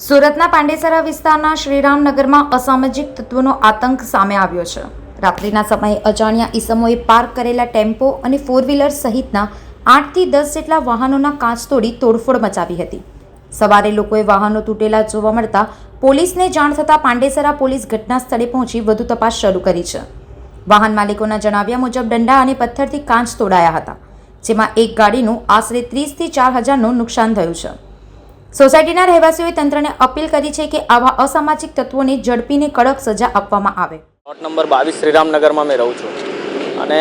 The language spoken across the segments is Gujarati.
સુરતના પાંડેસરા વિસ્તારના શ્રીરામનગરમાં અસામાજિક તત્વોનો આતંક સામે આવ્યો છે। રાત્રિના સમયે અજાણ્યા ઈસમોએ પાર્ક કરેલા ટેમ્પો અને ફોર વ્હીલર સહિતના 8 થી 10 જેટલા વાહનોના કાચ તોડી તોડફોડ મચાવી હતી। સવારે લોકોએ વાહનો તૂટેલા જોવા મળતા પોલીસને જાણ થતાં પાંડેસરા પોલીસ ઘટના સ્થળે પહોંચી વધુ તપાસ શરૂ કરી છે। વાહન માલિકોના જણાવ્યા મુજબ દંડા અને પથ્થરથી કાચ તોડાયા હતા, જેમાં એક ગાડીનું આશરે 30 થી 4 હજારનું નુકસાન થયું છે। સોસાયટીના રહેવાસીઓએ તંત્રને અપીલ કરી છે કે આવા અસામાજિક તત્વોને ઝડપીને કડક સજા આપવામાં આવે। પ્લોટ નંબર 22 શ્રીરામનગરમાં મેં રહું છું અને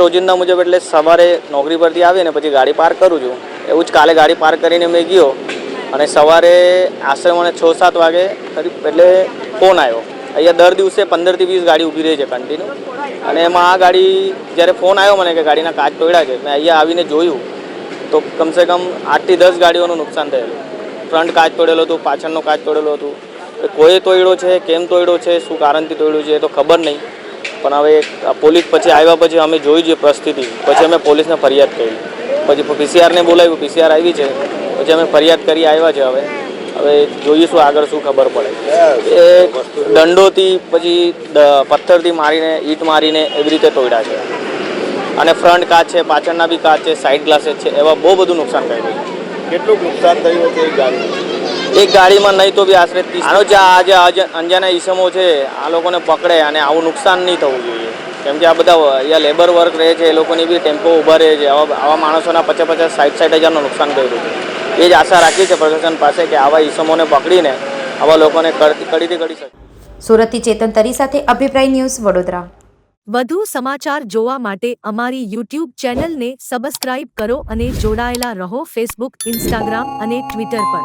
રોજિંદા મુજબ એટલે સવારે નોકરી પરથી આવીને પછી ગાડી પાર્ક કરું છું। એવું જ કાલે ગાડી પાર્ક કરીને મેં ગયો અને સવારે આશરે મને 6-7 વાગે એટલે ફોન આવ્યો। અહીંયા દર દિવસે 15 થી 20 ગાડી ઊભી રહી છે કન્ટિન્યુ, અને એમાં આ ગાડી જ્યારે ફોન આવ્યો મને કે ગાડીના કાચ તોડ્યા છે, મેં અહીંયા આવીને જોયું તો કમસે કમ 8 થી 10 ગાડીઓનું નુકસાન થયેલું। ફ્રન્ટ કાચ તોડેલો હતું, પાછળનો કાચ તોડેલો હતું। કોઈ તોડ્યો છે, કેમ તોડ્યો છે, શું કારણથી તોડ્યું છે એ તો ખબર નહીં, પણ હવે પોલીસ પછી આવ્યા પછી અમે જોઈ જે પરિસ્થિતિ, પછી અમે પોલીસને ફરિયાદ કરી। પછી પીસીઆરને બોલાવ્યું, પીસીઆર આવી છે, પછી અમે ફરિયાદ કરી આવ્યા છે। હવે જોઈશું આગળ શું ખબર પડે। એ દંડોથી પછી પથ્થરથી મારીને, ઈંટ મારીને એવી રીતે તોડ્યા છે, અને ફ્રન્ટ કાચ છે, પાછળના બી કાચ છે, સાઈડ ગ્લાसेस છે, એવા બહુ બધું નુકસાન થયું છે। કેટલું નુકસાન થયું છે એક ગાડીમાં નહીં તો બી આશરે 30। આનો જે આજે અંજાના ઈસમો છે આ લોકોને પકડે અને આવું નુકસાન નહીં થવું જોઈએ, કેમ કે આ બધા અહીંયા લેબર વર્ક રહે છે, એ લોકોની બી ટેમ્પો ઊભા રહે છે। આવા માણસોના 50-50, 60-60 હજારનું નુકસાન કર્યું છે। એ જ આશા રાખી છે પ્રશાસન પાસે કે આવા ઈસમોને પકડીને આવા લોકોને કડીથી કરી શકે। સુરતથી ચેતન તરી સાથે અભિપ્રાય ન્યૂઝ, વડોદરા। વધુ સમાચાર જોવા માટે અમારી YouTube ચેનલને સબસ્ક્રાઇબ કરો અને જોડાયેલા રહો ફેસબુક, ઇન્સ્ટાગ્રામ અને ટ્વિટર પર।